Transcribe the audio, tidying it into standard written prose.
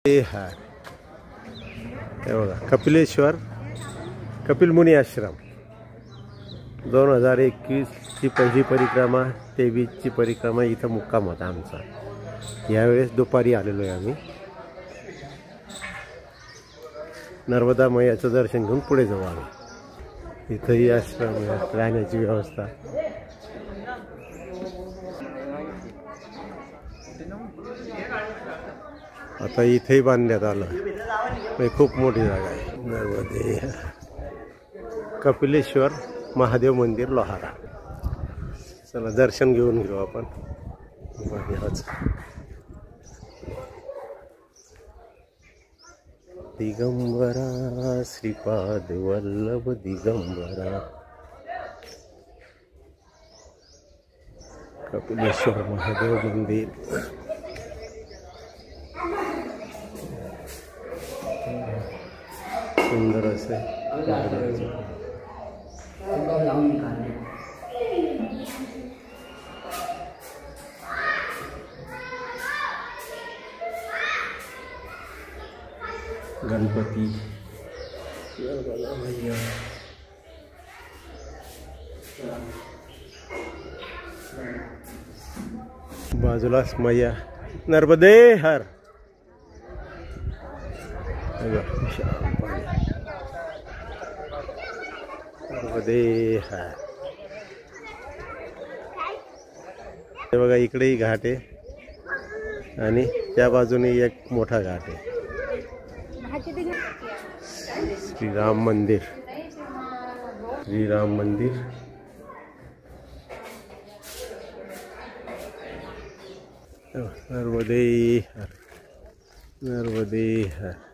हे बघा कपिलेश्वर कपिल मुनी आश्रम 2021 ची पहिली परिक्रमा 23 ची परिक्रमा इथं मुक्काम होता आमचा। यावेळेस दुपारी आलेलो आहे आम्ही। नर्मदा मैयाचं दर्शन घेऊन पुढे जाऊ आम्ही। इथंही आश्रम आहे, राहण्याची व्यवस्था। आता इथेही बांधण्यात आलं, खूप मोठी जागा आहे। नर्मदे कपिलेश्वर महादेव मंदिर लोहारा। चला दर्शन घेऊन घेऊ आपण। दिगंबरा श्रीपाद वल्लभ दिगंबरा कपिलेश्वर महादेव मंदिर। सुंदर असे गणपती बाजूलाच मैया नर्मदे हर। नर्मदे हर। हे बघा इकडेही घाट आहे आणि त्या बाजूने एक मोठा घाट आहे। श्रीराम मंदिर, श्रीराम मंदिर। नर्मदे हर, नर्मदे हर।